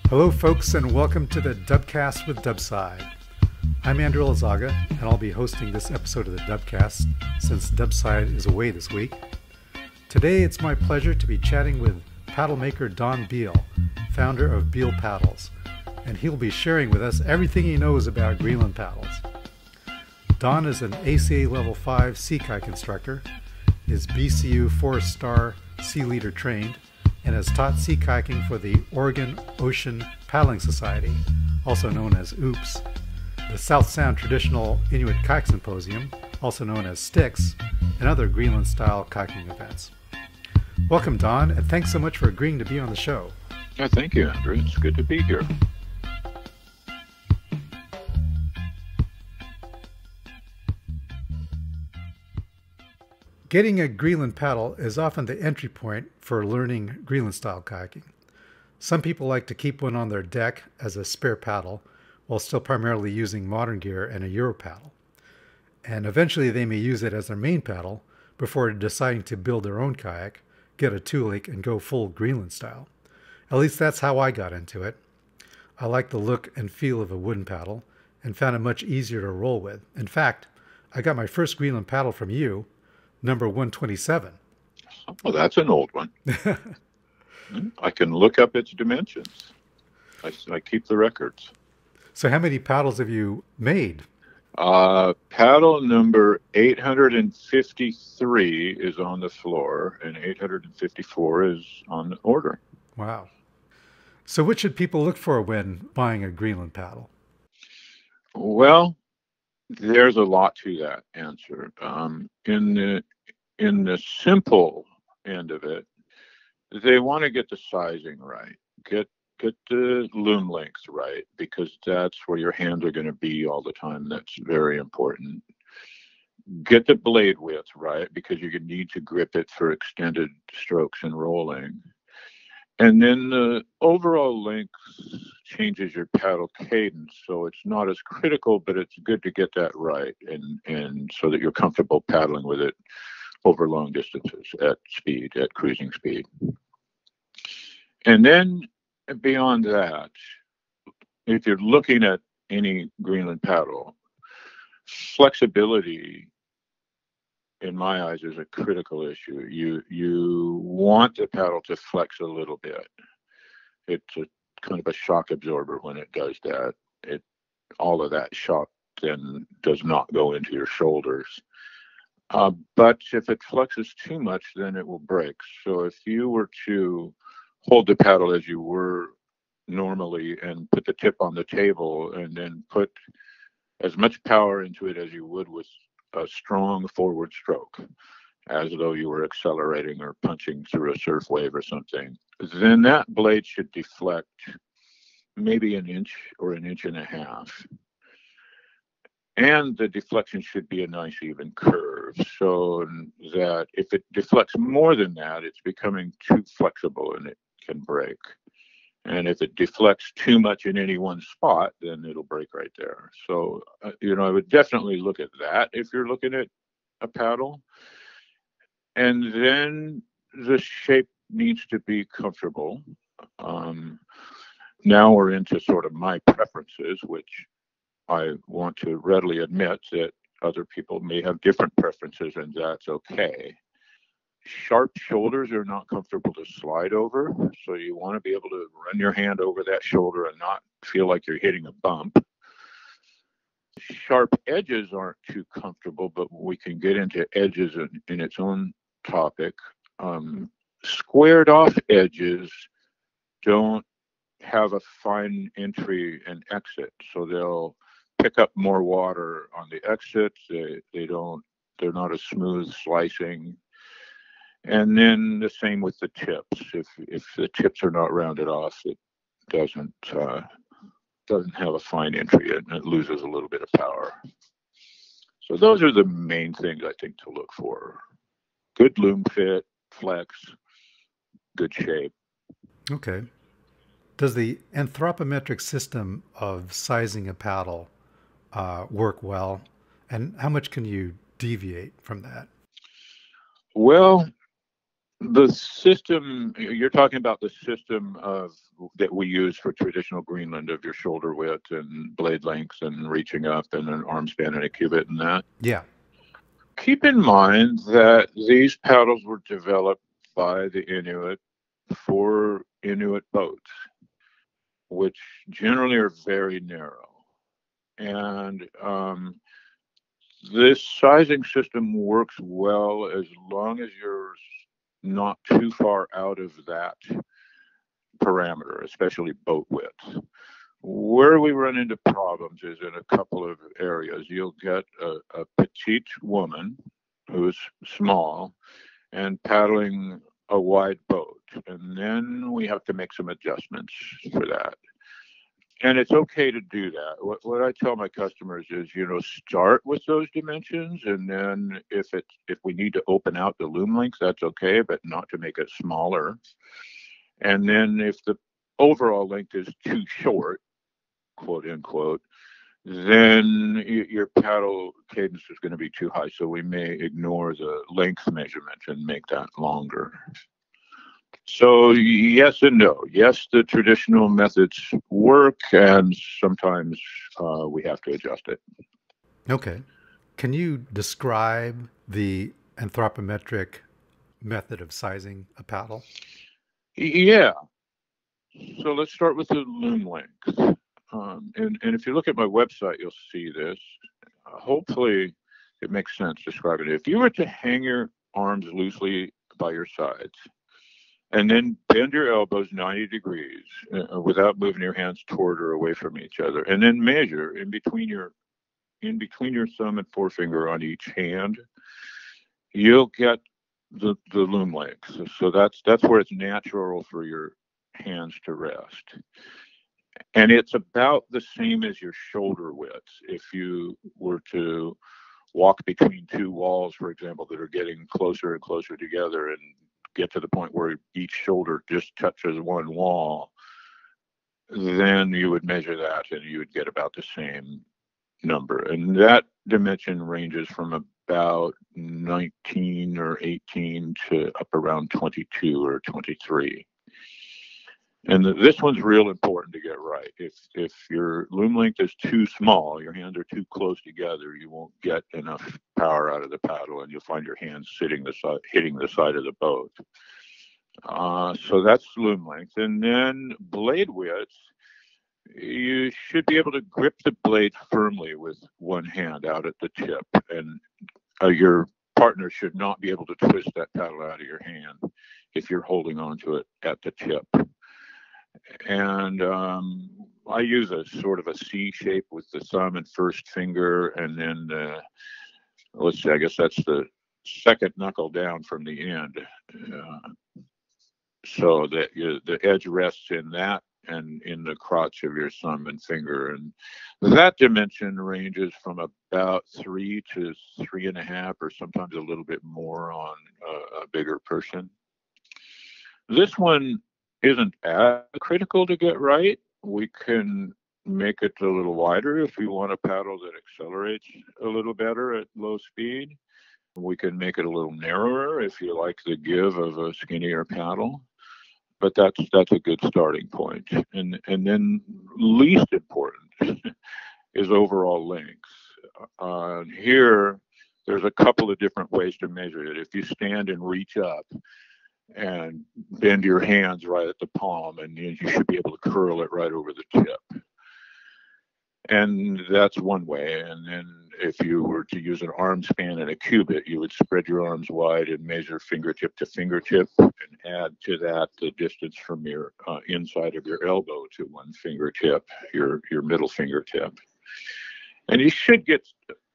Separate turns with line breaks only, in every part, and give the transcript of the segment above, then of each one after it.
Hello folks, and welcome to the Dubcast with Dubside. I'm Andrew Lazaga, and I'll be hosting this episode of the Dubcast since Dubside is away this week. Today it's my pleasure to be chatting with paddle maker Don Beale, founder of Beale Paddles, and he'll be sharing with us everything he knows about Greenland paddles. Don is an ACA Level 5 sea kayak instructor, is BCU 4-star sea leader trained, and has taught sea kayaking for the Oregon Ocean Paddling Society, also known as OOPS, the South Sound Traditional Inuit Kayak Symposium, also known as STIKS, and other Greenland Style kayaking events. Welcome, Don, and thanks so much for agreeing to be on the show.
Yeah, thank you, Andrew. It's good to be here.
Getting a Greenland paddle is often the entry point for learning Greenland-style kayaking. Some people like to keep one on their deck as a spare paddle, while still primarily using modern gear and a Euro paddle. And eventually they may use it as their main paddle before deciding to build their own kayak, get a two-link, and go full Greenland style. At least that's how I got into it. I like the look and feel of a wooden paddle and found it much easier to roll with. In fact, I got my first Greenland paddle from you, number 127.
Oh, that's an old one. I can look up its dimensions. I keep the records.
So how many paddles have you made?
Paddle number 853 is on the floor, and 854 is on order.
Wow. So what should people look for when buying a Greenland paddle?
Well, there's a lot to that answer. In the simple end of it, they want to get the sizing right, get the loom length right, because that's where your hands are going to be all the time. That's very important. Get the blade width right, because you need to grip it for extended strokes and rolling. And then the overall length changes your paddle cadence, so it's not as critical, but it's good to get that right, and so that you're comfortable paddling with it over long distances at cruising speed. And then beyond that, if you're looking at any Greenland paddle, flexibility, in my eyes, is a critical issue. You want the paddle to flex a little bit. It's a kind of a shock absorber when it does that. All of that shock then does not go into your shoulders. But if it flexes too much, then it will break. So if you were to hold the paddle as you were normally and put the tip on the table and then put as much power into it as you would with a strong forward stroke, as though you were accelerating or punching through a surf wave or something, then that blade should deflect maybe an inch or an inch and a half. And the deflection should be a nice even curve, so that if it deflects more than that, it's becoming too flexible and it can break. And if it deflects too much in any one spot, then it'll break right there. So, I would definitely look at that if you're looking at a paddle. And then the shape needs to be comfortable. Now we're into sort of my preferences, which I want to readily admit that other people may have different preferences, and that's okay. Sharp shoulders are not comfortable to slide over, so you want to be able to run your hand over that shoulder and not feel like you're hitting a bump. Sharp edges aren't too comfortable, but we can get into edges in its own topic. Squared off edges don't have a fine entry and exit, so they'll pick up more water on the exits. They're not as smooth slicing. And then the same with the tips. If the tips are not rounded off, it doesn't have a fine entry and it loses a little bit of power. So those are the main things I think to look for: good loom fit, flex, good shape.
Okay. Does the anthropometric system of sizing a paddle work well? And how much can you deviate from that?
Well, The system you're talking about, the system that we use for traditional Greenland, of your shoulder width and blade lengths and reaching up and an arm span and a cubit and that.
Yeah.
Keep in mind that these paddles were developed by the Inuit for Inuit boats, which generally are very narrow. And this sizing system works well as long as you're not too far out of that parameter, especially boat width. Where we run into problems is in a couple of areas. You'll get a petite woman who's small and paddling a wide boat, and then we have to make some adjustments for that. And it's okay to do that. What I tell my customers is, start with those dimensions, and then if we need to open out the loom length, that's okay, but not to make it smaller. And then if the overall length is too short, quote unquote, then your paddle cadence is going to be too high. So we may ignore the length measurement and make that longer. So yes and no. Yes, the traditional methods work, and sometimes we have to adjust it.
Okay. Can you describe the anthropometric method of sizing a paddle?
Yeah. So let's start with the loom length. And if you look at my website, you'll see this. Hopefully, it makes sense describing it. If you were to hang your arms loosely by your sides, and then bend your elbows 90 degrees without moving your hands toward or away from each other, and then measure in between your thumb and forefinger on each hand, you'll get the loom length. So that's where it's natural for your hands to rest. And it's about the same as your shoulder width. If you were to walk between two walls, for example, that are getting closer and closer together, and get to the point where each shoulder just touches one wall, then you would measure that and you would get about the same number. And that dimension ranges from about 19 or 18 to up around 22 or 23. And this one's real important to get right. If your loom length is too small, your hands are too close together, you won't get enough power out of the paddle, and you'll find your hands hitting the side of the boat. So that's loom length. And then blade width, you should be able to grip the blade firmly with one hand out at the tip, and your partner should not be able to twist that paddle out of your hand if you're holding onto it at the tip. And I use a sort of a C shape with the thumb and first finger, and then let's see, I guess that's the second knuckle down from the end, so that the edge rests in that and in the crotch of your thumb and finger. And that dimension ranges from about 3 to 3.5, or sometimes a little bit more on a bigger person. This one isn't as critical to get right. We can make it a little wider if you want a paddle that accelerates a little better at low speed. We can make it a little narrower if you like the give of a skinnier paddle. But that's a good starting point. And then least important is overall length. Here, there's a couple of different ways to measure it. If you stand and reach up and bend your hands right at the palm, and you should be able to curl it right over the tip. And that's one way. And then if you were to use an arm span and a cubit, you would spread your arms wide and measure fingertip to fingertip, and add to that the distance from your inside of your elbow to one fingertip, your middle fingertip. And you should get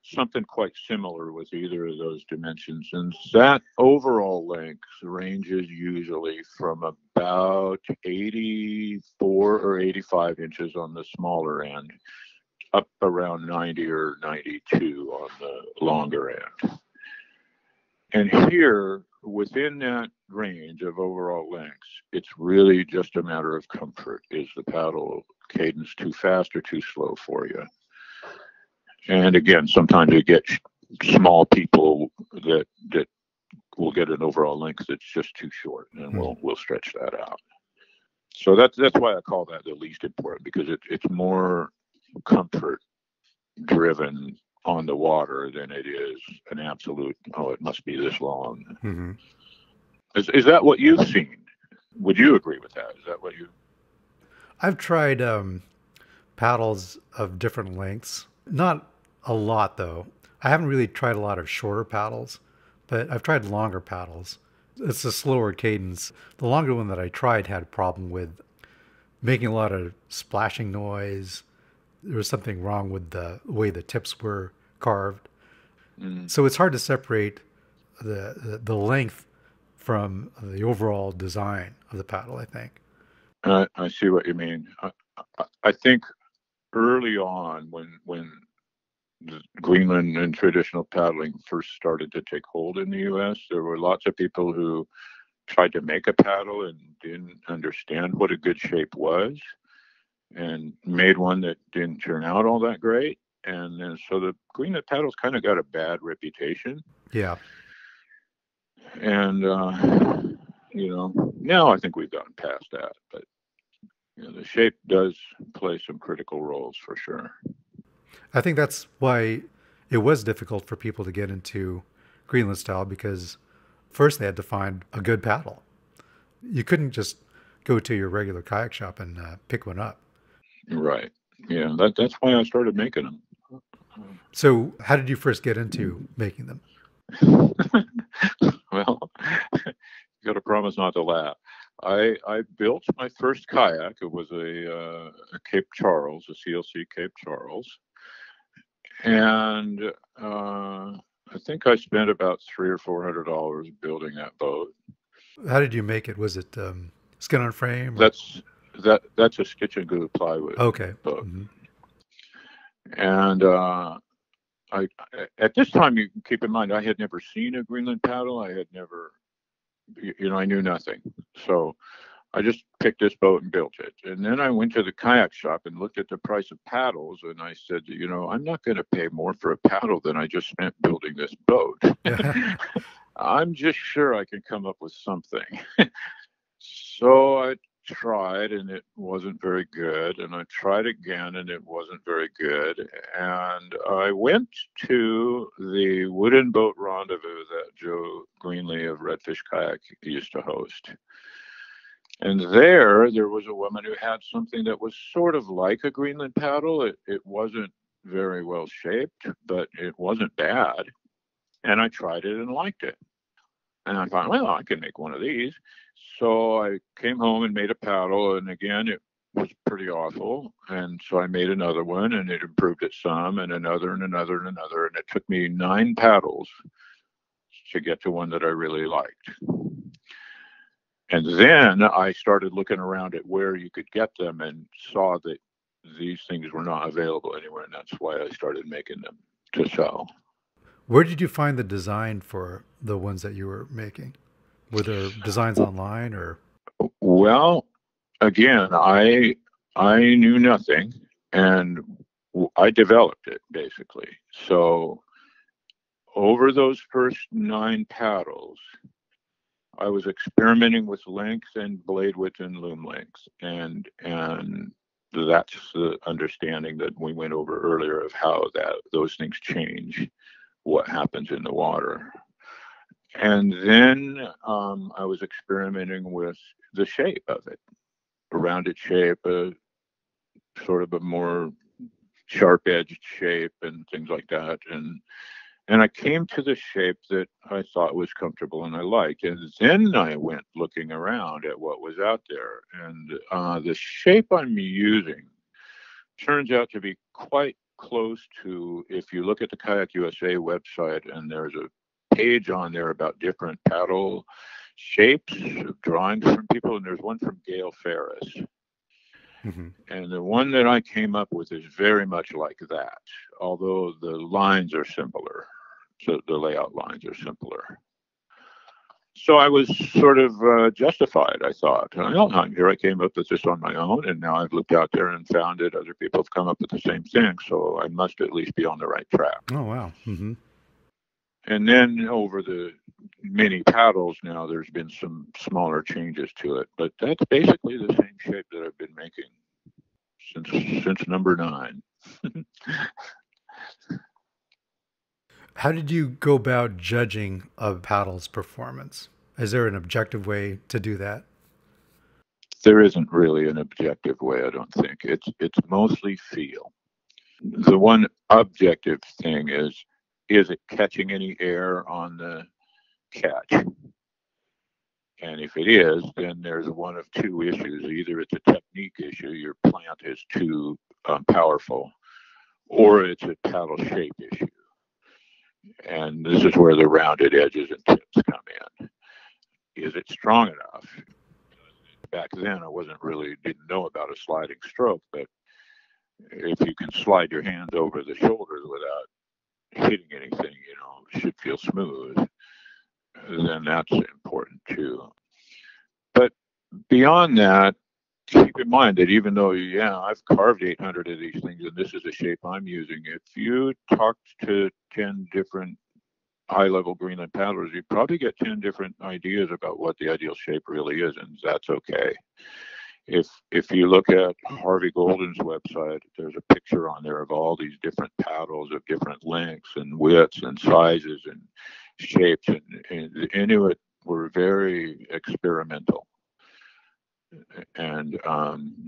something quite similar with either of those dimensions. And that overall length ranges usually from about 84 or 85 inches on the smaller end, up around 90 or 92 on the longer end. And here, within that range of overall lengths, it's really just a matter of comfort. Is the paddle cadence too fast or too slow for you? And again, sometimes you get small people that we'll get an overall length that's just too short, and we'll stretch that out. So that's why I call that the least important, because it's more comfort driven on the water than it is an absolute, oh, it must be this long.
Mm-hmm.
Is that what you've seen? Would you agree with that? Is that what you?
I've tried paddles of different lengths. Not a lot, though. I haven't really tried a lot of shorter paddles, but I've tried longer paddles. It's a slower cadence. The longer one that I tried had a problem with making a lot of splashing noise. There was something wrong with the way the tips were carved. So it's hard to separate the length from the overall design of the paddle, I think.
I see what you mean. I think early on, when the Greenland and traditional paddling first started to take hold in the U.S., there were lots of people who tried to make a paddle and didn't understand what a good shape was, and made one that didn't turn out all that great. And then so the Greenland paddles kind of got a bad reputation.
Yeah.
And, now I think we've gotten past that. But the shape does play some critical roles for sure.
I think that's why it was difficult for people to get into Greenland style, because first they had to find a good paddle. You couldn't just go to your regular kayak shop and pick one up.
Right. Yeah, that's why I started making them.
So how did you first get into making them?
Well, you got to promise not to laugh. I built my first kayak. It was a Cape Charles, a CLC Cape Charles. And I think I spent about $300 or $400 building that boat.
How did you make it? Was it skin on frame?
Or? That's a stitch and glue plywood.
Okay.
Boat.
Mm-hmm.
And I at this time, you can keep in mind, I had never seen a Greenland paddle. I had never, I knew nothing. So I just picked this boat and built it. And then I went to the kayak shop and looked at the price of paddles. And I said, I'm not going to pay more for a paddle than I just spent building this boat. I'm just sure I can come up with something. So I tried, and it wasn't very good. And I tried again, and it wasn't very good. And I went to the wooden boat rendezvous that Joe Greenlee of Redfish Kayak used to host. And there was a woman who had something that was sort of like a Greenland paddle. It wasn't very well shaped, but it wasn't bad. And I tried it and liked it. And I thought, well, I can make one of these. So I came home and made a paddle. And again, it was pretty awful. And so I made another one, and it improved it some, and another and another and another. And it took me 9 paddles to get to one that I really liked. And then I started looking around at where you could get them and saw that these things were not available anywhere. And that's why I started making them to sell.
Where did you find the design for the ones that you were making? Were there designs online or?
Well, again, I knew nothing, and I developed it basically. So over those first 9 paddles, I was experimenting with length and blade width and loom length, and that's the understanding that we went over earlier of how those things change what happens in the water. And then I was experimenting with the shape of it, a rounded shape, a sort of a more sharp-edged shape, and things like that. And I came to the shape that I thought was comfortable and I liked. And then I went looking around at what was out there. And the shape I'm using turns out to be quite close to, if you look at the Kayak USA website, and there's a page on there about different paddle shapes, drawings from people, and there's one from Gail Ferris. Mm-hmm. And the one that I came up with is very much like that, although the lines are simpler. So the layout lines are simpler. So I was sort of justified, I thought. Here I came up with this on my own, and now I've looked out there and found that other people have come up with the same thing. So I must at least be on the right track.
Oh, wow. Mm-hmm.
And then over the many paddles now, there's been some smaller changes to it, but that's basically the same shape that I've been making since number 9.
How did you go about judging a paddle's performance? Is there an objective way to do that?
There isn't really an objective way, I don't think. It's mostly feel. The one objective thing is it catching any air on the catch? And if it is, then there's one of two issues. Either it's a technique issue, your plant is too powerful, or it's a paddle shape issue. And this is where the rounded edges and tips come in. Is it strong enough? Back then, didn't know about a sliding stroke, but if you can slide your hands over the shoulders without hitting anything, it should feel smooth, then that's important too. But beyond that, keep in mind that even though, I've carved 800 of these things and this is the shape I'm using, if you talked to 10 different high-level Greenland paddlers, you probably get 10 different ideas about what the ideal shape really is, and that's okay. If you look at Harvey Golden's website, there's a picture on there of all these different paddles of different lengths and widths and sizes and shapes, and the Inuit were very experimental. And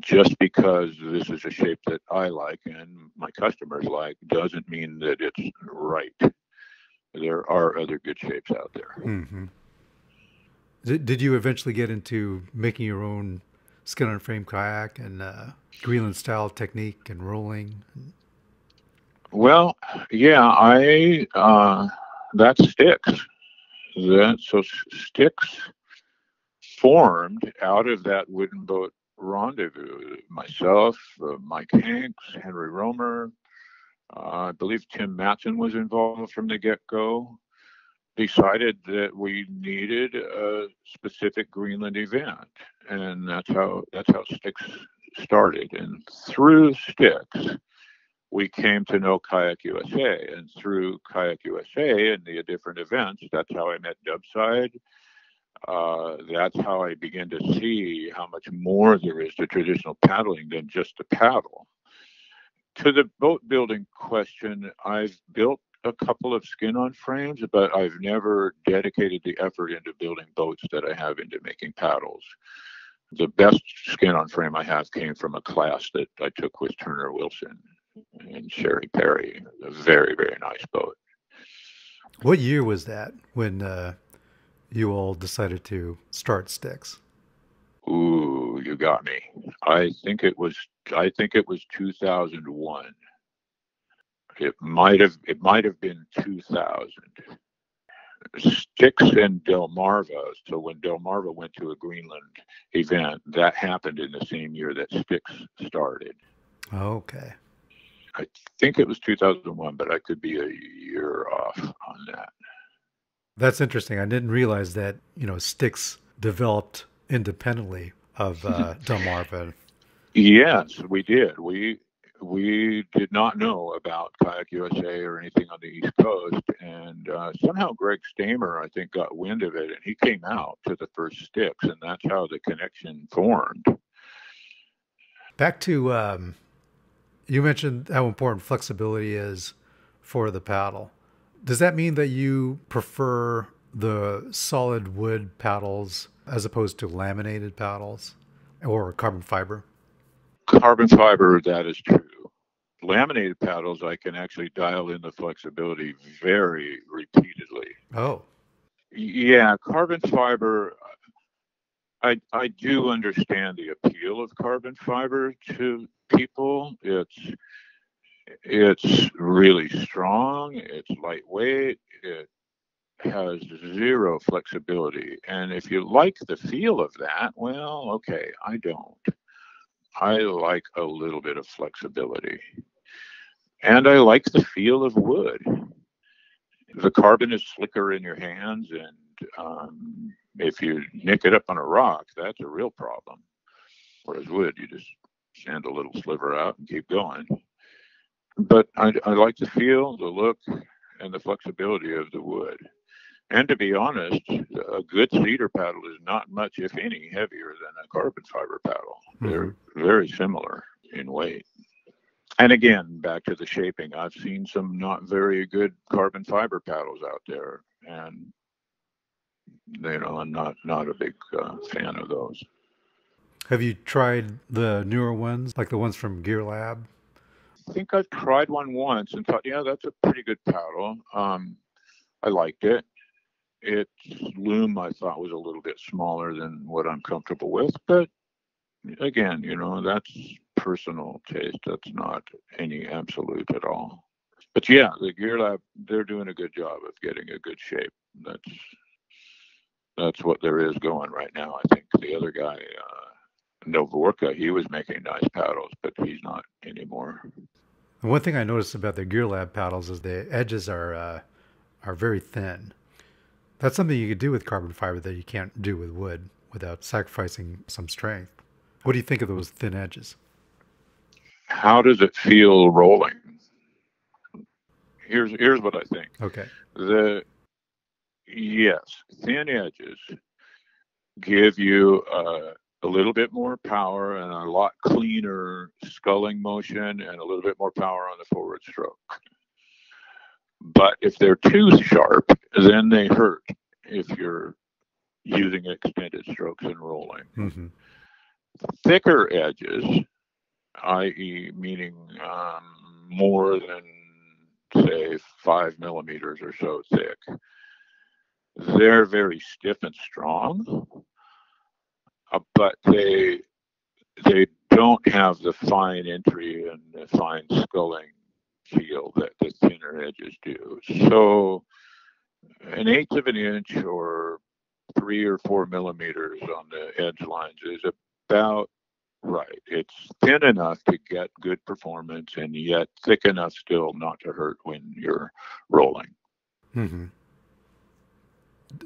just because this is a shape that I like and my customers like doesn't mean that it's right. There are other good shapes out there.
Mm-hmm. Did you eventually get into making your own skin on frame kayak and Greenland style technique and rolling?
Well, yeah, that's STIKS. So STIKS formed out of that wooden boat rendezvous. Myself, Mike Hanks, Henry Romer, I believe Tim Matson was involved from the get-go, decided that we needed a specific Greenland event, and that's how STIKS started. And through STIKS, we came to know Kayak USA, and through Kayak USA and the different events, that's how I met Dubside. That's how I began to see how much more there is to traditional paddling than just a paddle. To the boat building question, I've built a couple of skin-on frames, but I've never dedicated the effort into building boats that I have into making paddles. The best skin-on frame I have came from a class that I took with Turner Wilson and Sherry Perry. A very, very nice boat.
What year was that when you all decided to start STIKS?
Ooh, you got me. I think it was 2001. It might have been 2000. STIKS and Delmarva. So when Delmarva went to a Greenland event, that happened in the same year that STIKS started.
Okay.
I think it was 2001, but I could be a year off on that.
That's interesting. I didn't realize that, STIKS developed independently of Delmarva.
Yes, we did. We did not know about Kayak USA or anything on the East Coast, and somehow Greg Stamer, I think, got wind of it, and he came out to the first STIKS, and that's how the connection formed.
Back to, you mentioned how important flexibility is for the paddle. Does that mean that you prefer the solid wood paddles as opposed to laminated paddles or carbon fiber?
Carbon fiber, that is true. Laminated paddles, I can actually dial in the flexibility very repeatedly.
Oh.
Yeah, carbon fiber, I do understand the appeal of carbon fiber to people. It's really strong, it's lightweight, it has zero flexibility. And if you like the feel of that, well, okay, I don't. I like a little bit of flexibility. And I like the feel of wood. The carbon is slicker in your hands, and if you nick it up on a rock, that's a real problem. Whereas wood, you just sand a little sliver out and keep going. But I like the feel, the look, and the flexibility of the wood. And to be honest, a good cedar paddle is not much, if any, heavier than a carbon fiber paddle. They're very similar in weight. And again, back to the shaping, I've seen some not very good carbon fiber paddles out there, and I'm not a big fan of those.
Have you tried the newer ones, like the ones from Gear Lab?
I think I've tried one once and thought, yeah, that's a pretty good paddle. I liked it. Its loom, I thought, was a little bit smaller than what I'm comfortable with. But again, that's personal taste. That's not any absolute at all. But yeah, the Gear Lab, they're doing a good job of getting a good shape. That's what there is going right now. I think the other guy, Novorka, he was making nice paddles, but he's not anymore.
And one thing I noticed about the Gear Lab paddles is the edges are very thin. That's something you could do with carbon fiber that you can't do with wood without sacrificing some strength. What do you think of those thin edges?
How does it feel rolling? Here's what I think.
Okay.
Yes, thin edges give you a little bit more power and a lot cleaner sculling motion and a little bit more power on the forward stroke. But if they're too sharp, then they hurt if you're using extended strokes and rolling. Thicker edges, i.e. meaning more than, say, 5 millimeters or so thick, they're very stiff and strong, but they don't have the fine entry and the fine sculling feel that the thinner edges do. So 1/8 of an inch or 3 or 4 millimeters on the edge lines is about right. It's thin enough to get good performance and yet thick enough still not to hurt when you're rolling.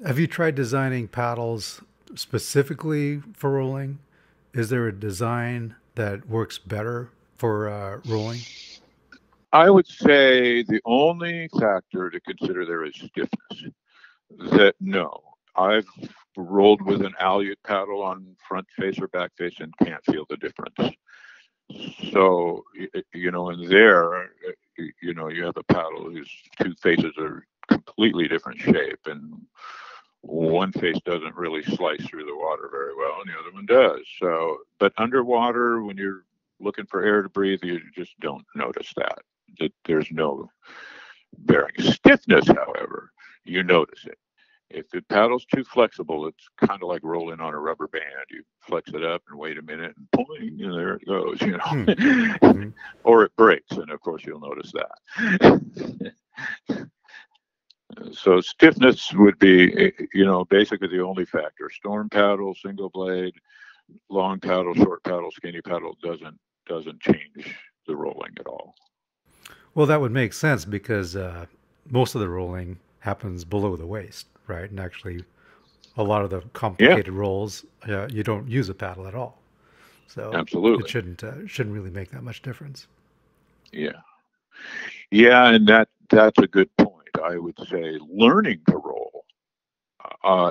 Have you tried designing paddles specifically for rolling? Is there a design that works better for rolling?
I would say the only factor to consider there is stiffness. No, I've rolled with an Inuit paddle on front face or back face and can't feel the difference. So, in there, you have a paddle whose two faces are completely different shape, and one face doesn't really slice through the water very well, and the other one does. So, but underwater, when you're looking for air to breathe, you just don't notice that. There's no bearing. Stiffness, however, you notice it. If the paddle's too flexible, it's kind of like rolling on a rubber band. You flex it up and wait a minute and boing, and there it goes, or it breaks, and of course you'll notice that. So stiffness would be, basically the only factor. Storm paddle, single blade, long paddle, short paddle, skinny paddle doesn't change the rolling at all.
Well, that would make sense because most of the rolling happens below the waist, right? And actually, a lot of the complicated rolls, you don't use a paddle at all. So
absolutely,
it shouldn't really make that much difference.
Yeah, and that's a good point. I would say learning to roll,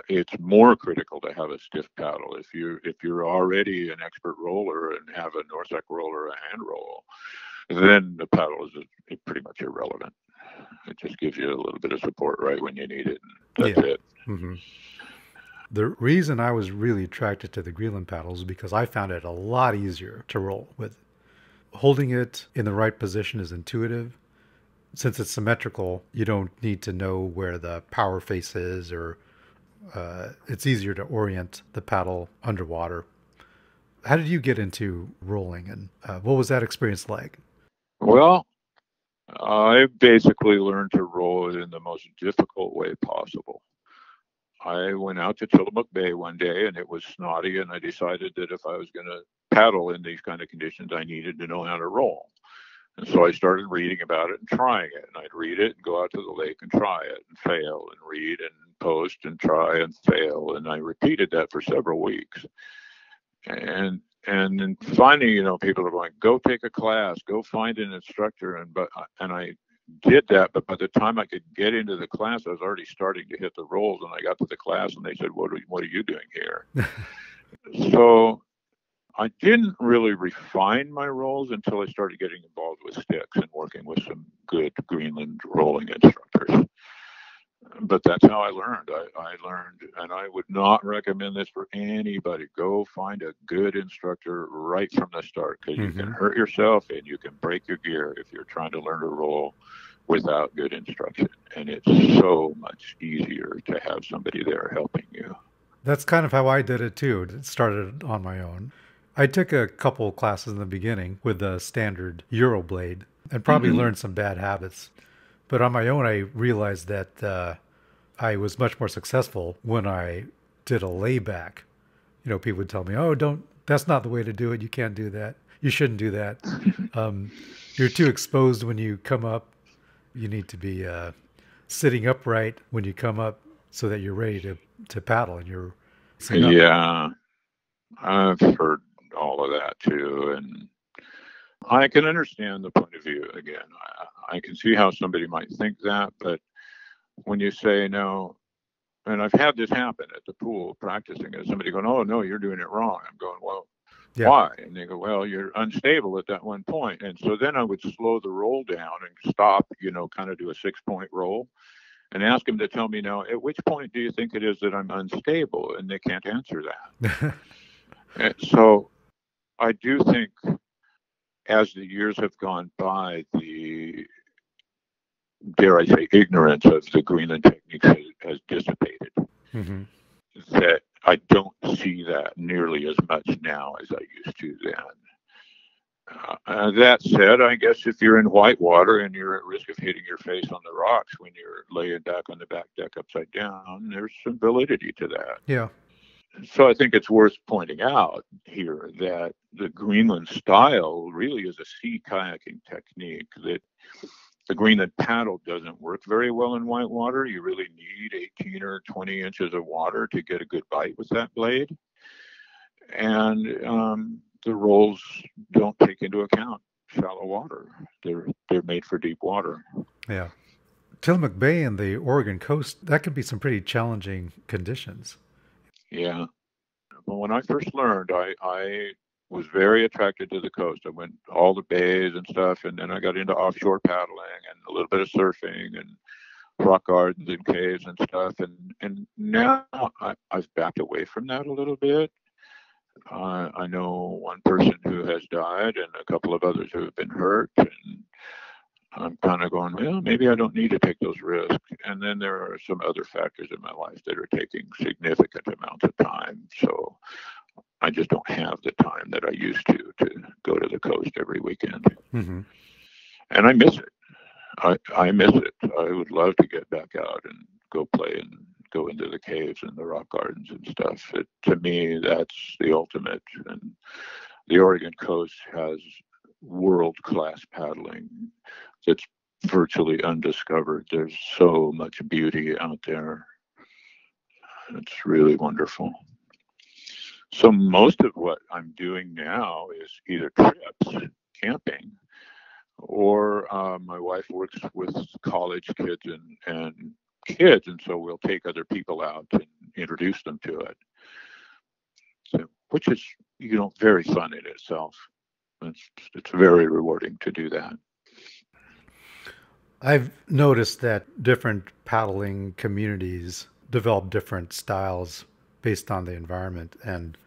it's more critical to have a stiff paddle. If you're already an expert roller and have a Norsec roller or a hand roll, then the paddle is pretty much irrelevant. It just gives you a little bit of support right when you need it. And that's it.
The reason I was really attracted to the Greenland paddles is because I found it a lot easier to roll with. Holding it in the right position is intuitive. Since it's symmetrical, you don't need to know where the power face is, or it's easier to orient the paddle underwater. How did you get into rolling, and what was that experience like?
Well, I basically learned to roll it in the most difficult way possible. I went out to Tillamook Bay one day and it was snotty, and I decided that if I was going to paddle in these kind of conditions, I needed to know how to roll. And so I started reading about it and trying it. And I'd read it and go out to the lake and try it and fail and read and post and try and fail. And I repeated that for several weeks. And then finally, people are going, go take a class, go find an instructor. And I did that, but by the time I could get into the class, I was already starting to hit the rolls, and I got to the class and they said, what are you doing here? So I didn't really refine my rolls until I started getting involved with sticks and working with some good Greenland rolling instructors. But that's how I learned. I learned, and I would not recommend this for anybody. Go find a good instructor right from the start, because you can hurt yourself and you can break your gear if you're trying to learn to roll without good instruction. And it's so much easier to have somebody there helping you.
That's kind of how I did it too. It started on my own. I took a couple classes in the beginning with the standard Euroblade and probably learned some bad habits. But on my own, I realized that I was much more successful when I did a layback. You know, people would tell me, "Oh, that's not the way to do it. You can't do that. You shouldn't do that. You're too exposed when you come up. You need to be sitting upright when you come up so that you're ready to paddle and you're sitting up."
Yeah, I've heard all of that too, and I can understand the point of view. Again, I can see how somebody might think that, but when you say no, and I've had this happen at the pool practicing, and somebody going, "Oh no, you're doing it wrong." I'm going, "Well, why?" And they go, "Well, you're unstable at that one point." And so then I would slow the roll down and stop, kind of do a 6-point roll, and ask them to tell me, now, at which point do you think it is that I'm unstable? And they can't answer that. And so I do think as the years have gone by, the, dare I say, ignorance of the Greenland techniques has dissipated. That I don't see that nearly as much now as I used to then. That said, I guess if you're in whitewater and you're at risk of hitting your face on the rocks when you're laying back on the back deck upside down, there's some validity to that.
Yeah.
So I think it's worth pointing out here that the Greenland style really is a sea kayaking technique, that the Greenland paddle doesn't work very well in whitewater. You really need 18 or 20 inches of water to get a good bite with that blade. And the rolls don't take into account shallow water. They're made for deep water.
Yeah. Tillamook Bay and the Oregon coast, that could be some pretty challenging conditions.
Yeah. Well, when I first learned, I was very attracted to the coast. I went all the bays and stuff, and then I got into offshore paddling and a little bit of surfing and rock gardens and caves and stuff. And now I've backed away from that a little bit. I know one person who has died and a couple of others who have been hurt, and I'm kind of going, well, maybe I don't need to take those risks. And then there are some other factors in my life that are taking significant amounts of time. So I just don't have the time that I used to go to the coast every weekend. And I miss it. I miss it. I would love to get back out and go play and go into the caves and the rock gardens and stuff. To me, that's the ultimate. And the Oregon coast has world-class paddling that's virtually undiscovered. There's so much beauty out there. It's really wonderful. So most of what I'm doing now is either trips, camping, or my wife works with college kids and kids, and so we'll take other people out and introduce them to it. So, which is, very fun in itself. It's very rewarding to do that.
I've noticed that different paddling communities develop different styles based on the environment, and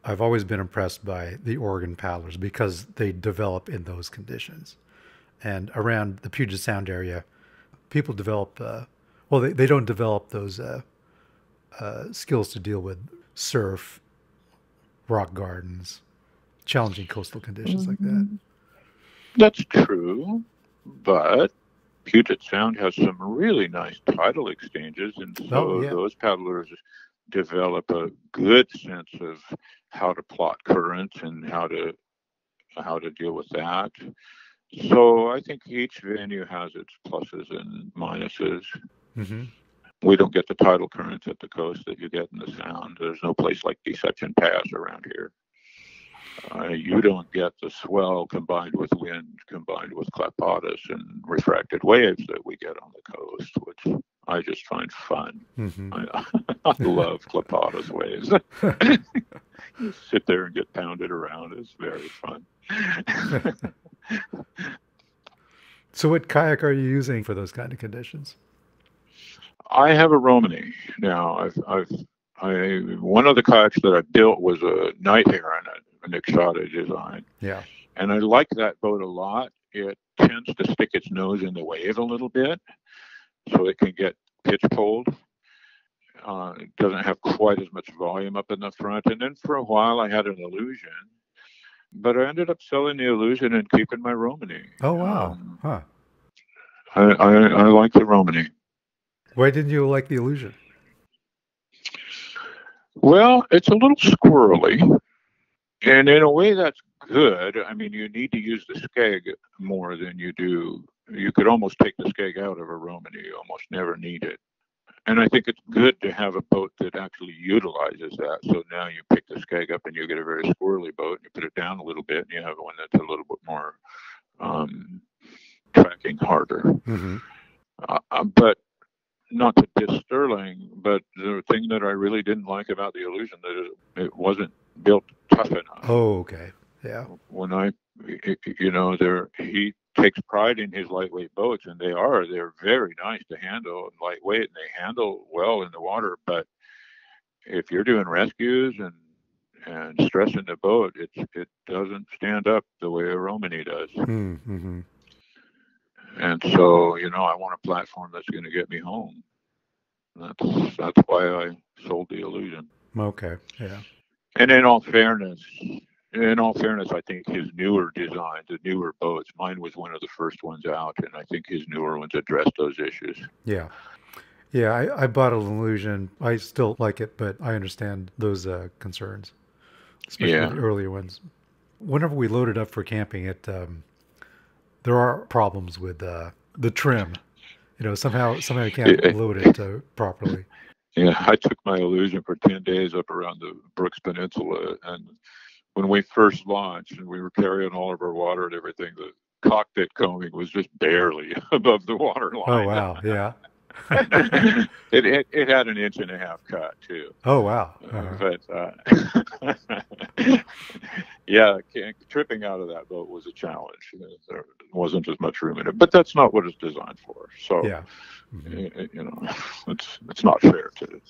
I've always been impressed by the Oregon paddlers because they develop in those conditions. And around the Puget Sound area, people develop, they don't develop those skills to deal with surf, rock gardens, challenging coastal conditions like that.
That's true, but Puget Sound has some really nice tidal exchanges, and so those paddlers develop a good sense of how to plot currents and how to deal with that. So I think each venue has its pluses and minuses. We don't get the tidal currents at the coast that you get in the Sound. There's no place like Deception Pass around here. You don't get the swell combined with wind, combined with clapotis and refracted waves that we get on the coast, which I just find fun.
Mm-hmm.
I love clapotis waves. You sit there and get pounded around. It's very fun.
So what kayak are you using for those kind of conditions?
I have a Romany now. One of the kayaks that I built was a Night Heron, a Nixata design.
Yeah.
And I like that boat a lot. It tends to stick its nose in the wave a little bit, so it can get pitch pulled. It doesn't have quite as much volume up in the front. And then for a while I had an Illusion, but I ended up selling the Illusion and keeping my Romany.
Oh, wow. Huh.
I like the Romany.
Why didn't you like the Illusion?
Well, it's a little squirrely, and in a way that's good. I mean, you need to use the skeg more than you do. You could almost take the skeg out of a Romany. You almost never need it. And I think it's good to have a boat that actually utilizes that. So now you pick the skeg up and you get a very squirrely boat, and you put it down a little bit, and you have one that's a little bit more tracking harder.
Mm-hmm.
But not to diss Sterling, but the thing that I really didn't like about the Illusion that it wasn't built tough enough.
Oh, okay. Yeah.
When he takes pride in his lightweight boats, and they're very nice to handle and lightweight, and they handle well in the water. But if you're doing rescues and stressing the boat, it doesn't stand up the way a Romany does.
Mm-hmm.
And so, I want a platform that's going to get me home. That's why I sold the Illusion.
Okay. Yeah.
And in all fairness, I think his newer design, the newer boats, mine was one of the first ones out, and I think his newer ones address those issues.
Yeah. Yeah, I bought an Illusion. I still like it, but I understand those concerns, especially the earlier ones. Whenever we load it up for camping, there are problems with the trim. Somehow you can't load it properly.
Yeah, I took my Illusion for 10 days up around the Brooks Peninsula, and when we first launched and we were carrying all of our water and everything, the cockpit combing was just barely above the water line.
Oh, wow. Yeah.
It had an 1.5 inch cut too.
Oh, wow.
Yeah, tripping out of that boat was a challenge. There wasn't as much room in it, but that's not what it's designed for. So,
yeah.
it's not fair to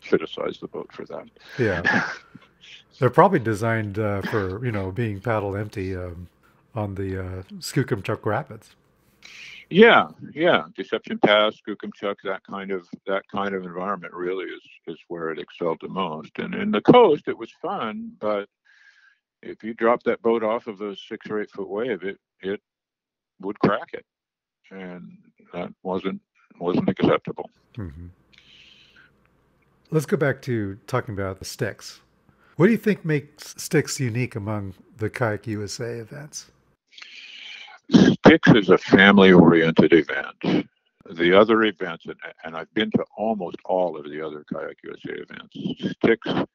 criticize the boat for that.
Yeah. They're probably designed for, being paddle empty on the Skookumchuck Rapids.
Yeah. Deception Pass, Skookumchuck, that kind of environment really is where it excelled the most. And in the coast, it was fun, but if you drop that boat off of a 6 or 8 foot wave, it would crack it, and that wasn't acceptable.
Mm-hmm. Let's go back to talking about the STIKS. What do you think makes STIKS unique among the Kayak USA events?
STIKS is a family-oriented event. The other events, and I've been to almost all of the other Kayak USA events, STIKS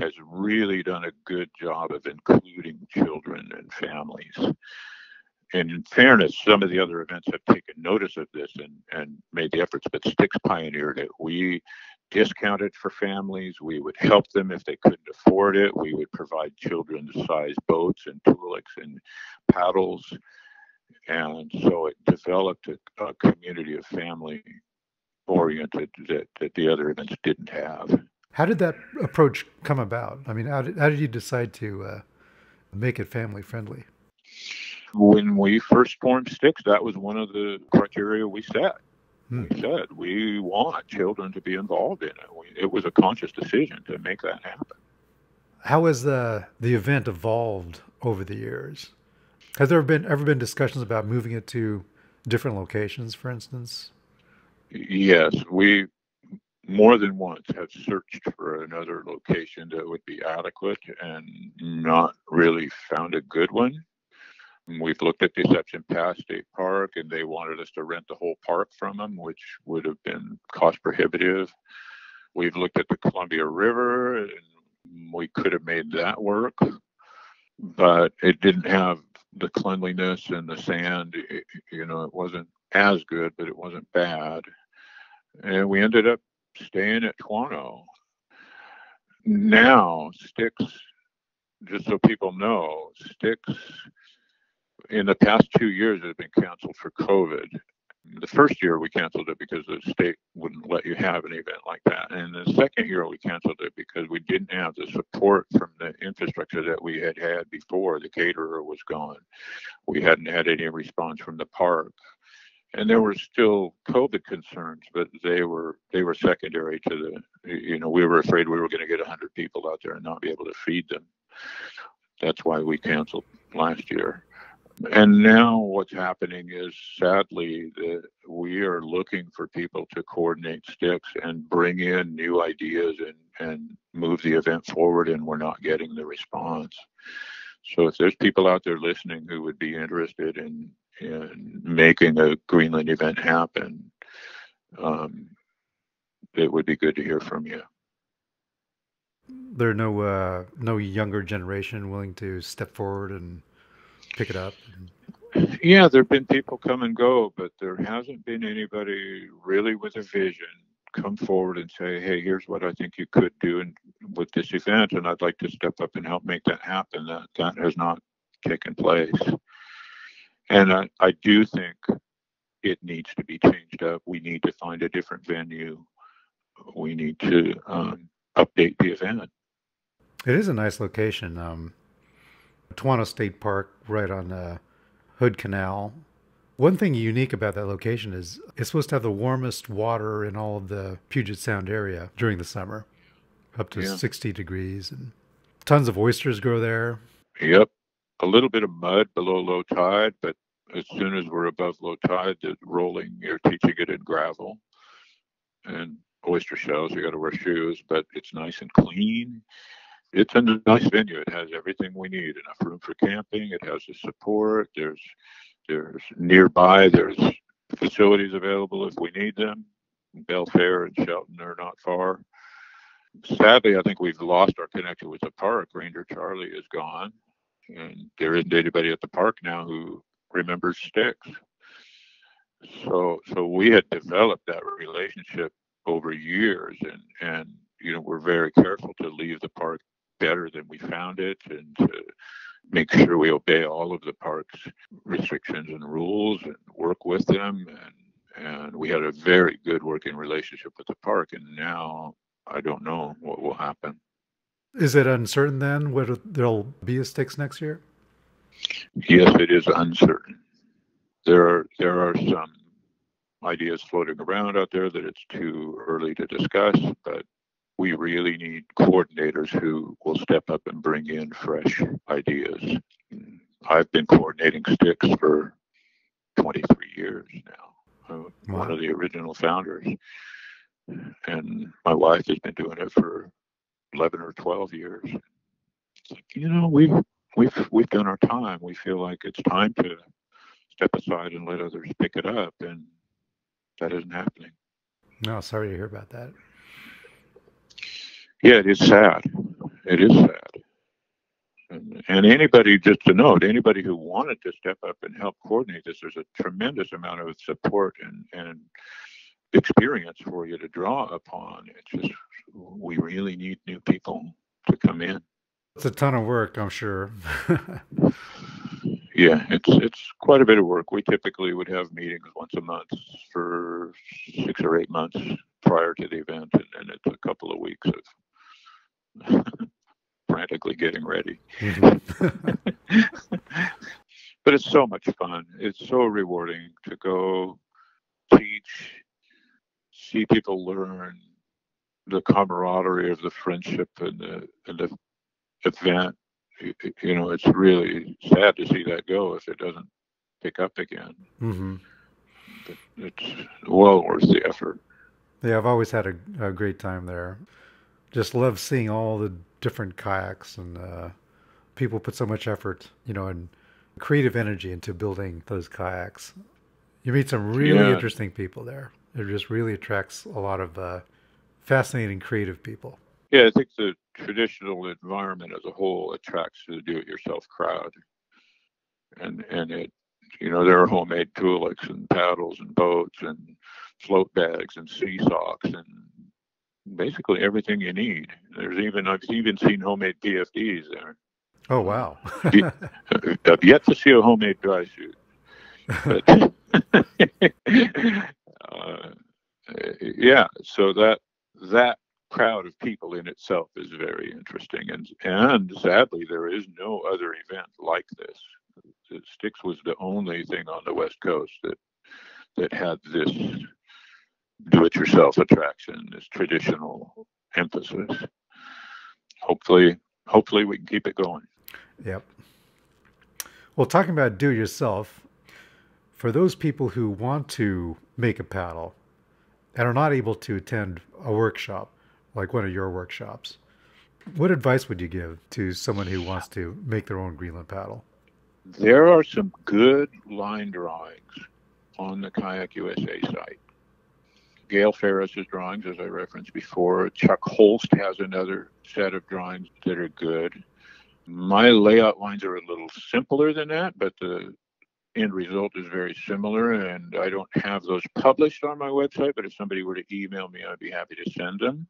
has really done a good job of including children and families. And in fairness, some of the other events have taken notice of this and made the efforts, but STIKS pioneered it. We discounted for families. We would help them if they couldn't afford it. We would provide children's-sized boats and tuliks and paddles. And so it developed a community of family-oriented that the other events didn't have.
How did that approach come about? I mean, how did you decide to make it family-friendly?
When we first formed STIKS, that was one of the criteria we set. We said we want children to be involved in it. It was a conscious decision to make that happen.
How has the event evolved over the years? Has there ever been discussions about moving it to different locations, for instance?
Yes, we more than once have searched for another location that would be adequate and not really found a good one. We've looked at Deception Pass State Park, and they wanted us to rent the whole park from them, which would have been cost prohibitive. We've looked at the Columbia River, and we could have made that work. but it didn't have the cleanliness and the sand. It wasn't as good, but it wasn't bad. And we ended up staying at Toronto. Now, STIKS, just so people know, STIKS in the past 2 years has been canceled for COVID. The first year we canceled it because the state wouldn't let you have an event like that. And the second year we canceled it because we didn't have the support from the infrastructure that we had had before. The caterer was gone. We hadn't had any response from the park. And there were still COVID concerns, but they were secondary to we were afraid we were going to get 100 people out there and not be able to feed them. That's why we canceled last year. And now what's happening is, sadly, that we are looking for people to coordinate STIKS and bring in new ideas and move the event forward, and we're not getting the response. So if there's people out there listening who would be interested in making a Greenland event happen, it would be good to hear from you.
There are no younger generation willing to step forward and pick it up?
Yeah, there have been people come and go, but there hasn't been anybody really with a vision come forward and say, hey, here's what I think you could do with this event, and I'd like to step up and help make that happen. That has not taken place. And I do think it needs to be changed up. We need to find a different venue. We need to update the event.
It is a nice location. Toronto State Park, right on Hood Canal. One thing unique about that location is it's supposed to have the warmest water in all of the Puget Sound area during the summer, up to 60 degrees, and tons of oysters grow there.
Yep. A little bit of mud below low tide, but as soon as we're above low tide, you're teaching it in gravel and oyster shells. You got to wear shoes, but it's nice and clean. It's a nice venue. It has everything we need. Enough room for camping. It has the support. There's nearby. There's facilities available if we need them. Belfair and Shelton are not far. Sadly, I think we've lost our connection with the park. Ranger Charlie is gone, and there isn't anybody at the park now who remembers STIKS. So we had developed that relationship over years, and we're very careful to leave the park better than we found it, and to make sure we obey all of the park's restrictions and rules and work with them. And we had a very good working relationship with the park, and now I don't know what will happen.
Is it uncertain then whether there'll be a STIKS next year?
Yes, it is uncertain. There are some ideas floating around out there that it's too early to discuss, but we really need coordinators who will step up and bring in fresh ideas. I've been coordinating STIKS for 23 years now. I'm one of the original founders, and my wife has been doing it for 11 or 12 years. It's like, we've done our time. We feel like it's time to step aside and let others pick it up, and that isn't happening.
No, sorry to hear about that.
Yeah, it is sad. It is sad. And anybody, just to note, anybody who wanted to step up and help coordinate this, there's a tremendous amount of support and experience for you to draw upon. It's just, we really need new people to come in.
It's a ton of work, I'm sure.
Yeah, it's quite a bit of work. We typically would have meetings once a month for 6 or 8 months prior to the event, and then it's a couple of weeks of frantically getting ready. But it's so much fun. It's so rewarding to go teach, see people learn, the camaraderie of the friendship and the event. It's really sad to see that go if it doesn't pick up again. Mm-hmm. But it's well worth the effort.
Yeah, I've always had a great time there. Just love seeing all the different kayaks, and people put so much effort, and creative energy into building those kayaks. You meet some really interesting people there. It just really attracts a lot of fascinating, creative people.
Yeah, I think the traditional environment as a whole attracts the do-it-yourself crowd, and it, there are homemade toolix and paddles and boats and float bags and sea socks and basically everything you need. I've even seen homemade PFDs there.
Oh, wow.
I've yet to see a homemade dry suit, but yeah. So that crowd of people in itself is very interesting, and sadly, there is no other event like this. STIKS was the only thing on the West Coast that had this do-it-yourself attraction, this traditional emphasis. Hopefully we can keep it going.
Yep. Well, talking about do-it-yourself, for those people who want to make a paddle and are not able to attend a workshop, like one of your workshops, what advice would you give to someone who wants to make their own Greenland paddle?
There are some good line drawings on the Kayak USA site. Gail Ferris's drawings, as I referenced before. Chuck Holst has another set of drawings that are good. My layout lines are a little simpler than that, but the end result is very similar, and I don't have those published on my website, but if somebody were to email me, I'd be happy to send them.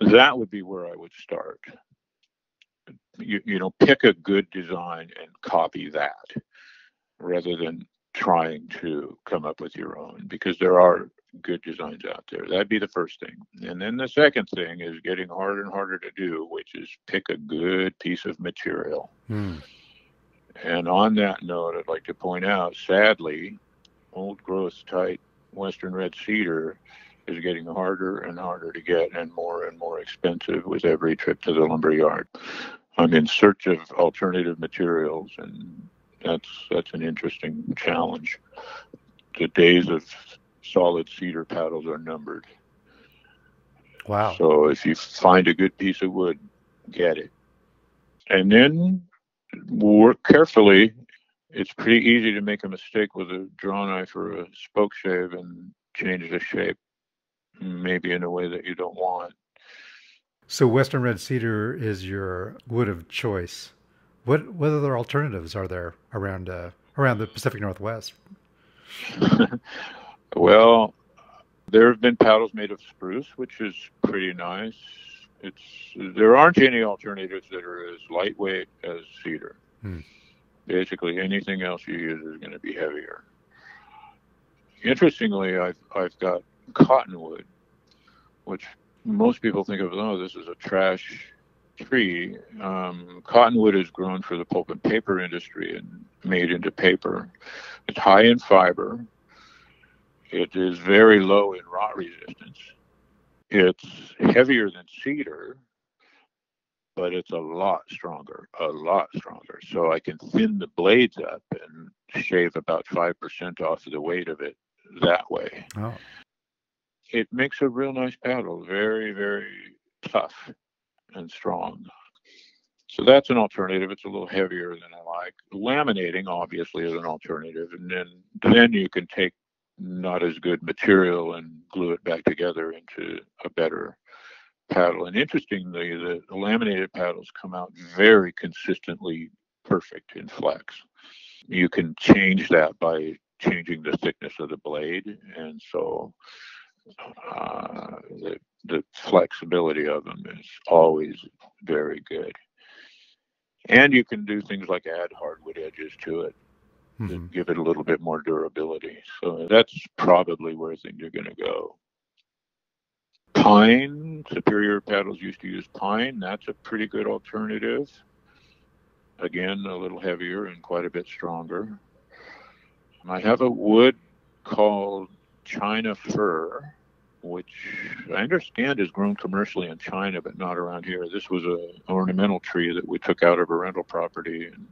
That would be where I would start. Pick a good design and copy that rather than trying to come up with your own, because there are good designs out there. That'd be the first thing. And then the second thing is getting harder and harder to do, which is pick a good piece of material. And on that note, I'd like to point out, sadly, old growth tight Western red cedar is getting harder and harder to get and more expensive with every trip to the lumber yard. I'm in search of alternative materials, and that's an interesting challenge. The days of solid cedar paddles are numbered.
Wow.
So if you find a good piece of wood, get it. And then work carefully. It's pretty easy to make a mistake with a draw knife or a spoke shave and change the shape, maybe in a way that you don't want.
So Western red cedar is your wood of choice. What other alternatives are there around the Pacific Northwest?
Well, there have been paddles made of spruce, which is pretty nice. There aren't any alternatives that are as lightweight as cedar. Basically, anything else you use is going to be heavier. Interestingly, I've got cottonwood, which most people think of, oh, this is a trash tree. Cottonwood is grown for the pulp and paper industry and made into paper. It's high in fiber. It is very low in rot resistance. It's heavier than cedar, but it's a lot stronger. So I can thin the blades up and shave about 5% off of the weight of it that way.
Oh.
It makes a real nice paddle, very, very tough and strong. So that's an alternative. It's a little heavier than I like. Laminating, obviously, is an alternative. And then you can take not as good material and glue it back together into a better paddle. And interestingly, the laminated paddles come out very consistently perfect in flex. You can change that by changing the thickness of the blade, and so the flexibility of them is always very good. And you can do things like add hardwood edges to it to give it a little bit more durability. So that's probably where things are going to go. Pine, Superior Paddles used to use pine. That's a pretty good alternative. Again, a little heavier and quite a bit stronger. I have a wood called China fir, which I understand is grown commercially in China, but not around here. This was an ornamental tree that we took out of a rental property, and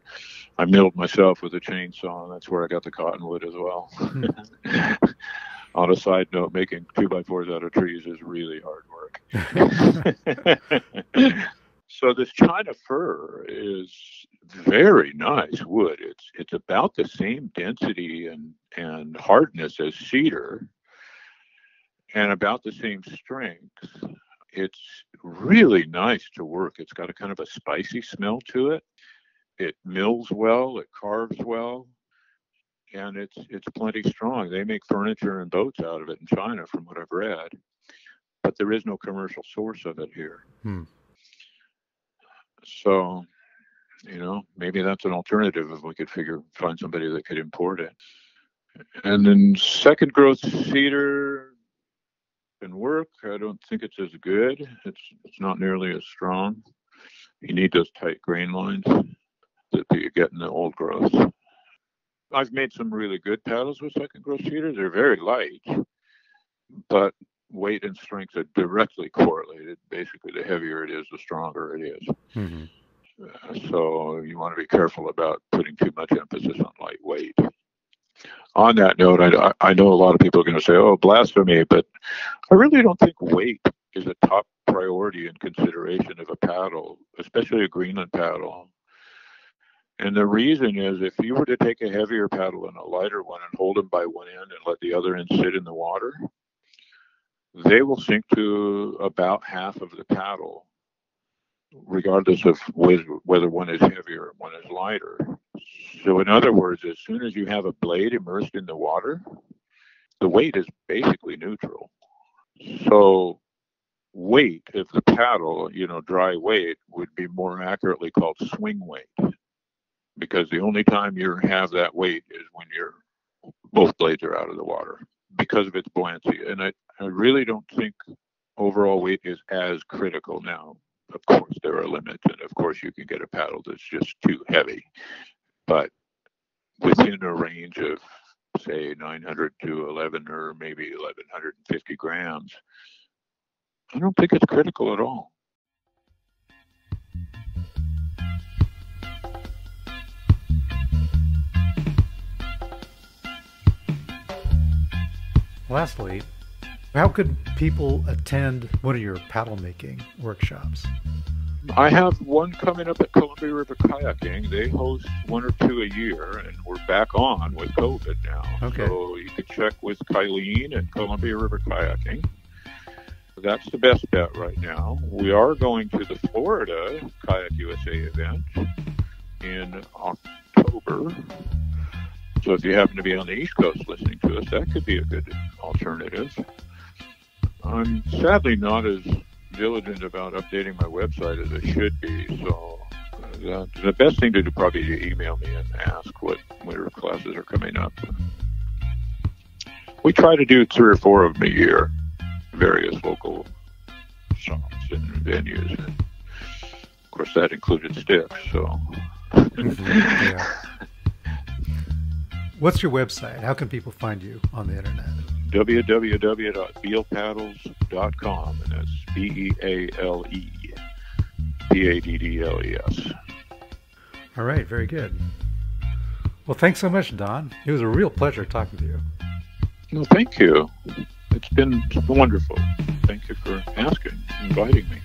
I milled myself with a chainsaw, and that's where I got the cottonwood as well. On a side note, making 2x4s out of trees is really hard work. So this China fir is very nice wood. It's about the same density and hardness as cedar. and about the same strength. It's really nice to work. It's got a kind of a spicy smell to it. It mills well, it carves well, and it's plenty strong. They make furniture and boats out of it in China, from what I've read, but there is no commercial source of it here. So, maybe that's an alternative if we could find somebody that could import it. And then second growth cedar can work. I don't think it's as good. It's not nearly as strong. You need those tight grain lines that you get in the old growth. I've made some really good paddles with second growth cedar. They're very light, but weight and strength are directly correlated. Basically, the heavier it is, the stronger it is. Mm-hmm. So you want to be careful about putting too much emphasis on lightweight. On that note, I know a lot of people are going to say, oh, blasphemy, but I really don't think weight is a top priority in consideration of a paddle, especially a Greenland paddle. And the reason is, if you were to take a heavier paddle and a lighter one and hold them by one end and let the other end sit in the water, they will sink to about half of the paddle, regardless of whether one is heavier and one is lighter. So in other words, as soon as you have a blade immersed in the water, the weight is basically neutral. So weight of the paddle, dry weight, would be more accurately called swing weight, because the only time you have that weight is when both blades are out of the water because of its buoyancy. And I really don't think overall weight is as critical now. Of course, there are limits, and of course you can get a paddle that's just too heavy. But within a range of, say, 900 to 11 or maybe 1,150 grams, I don't think it's critical at all.
Lastly, how could people attend one of your paddle making workshops?
I have one coming up at Columbia River Kayaking. They host one or two a year, and we're back on with COVID now.
Okay.
So you could check with Kylene at Columbia River Kayaking. That's the best bet right now. We are going to the Florida Kayak USA event in October. So if you happen to be on the East Coast listening to us, that could be a good alternative. I'm sadly not as diligent about updating my website as I should be, so the best thing to do probably is to email me and ask what winter classes are coming up. We try to do 3 or 4 of them a year, various local shops and venues, and of course that included STIKS. So.
Yeah. What's your website? How can people find you on the internet?
www.bealepaddles.com, and that's BealePaddles.
All right, very good. Well, thanks so much, Don. It was a real pleasure talking to you.
Well, thank you. It's been wonderful. Thank you for inviting me.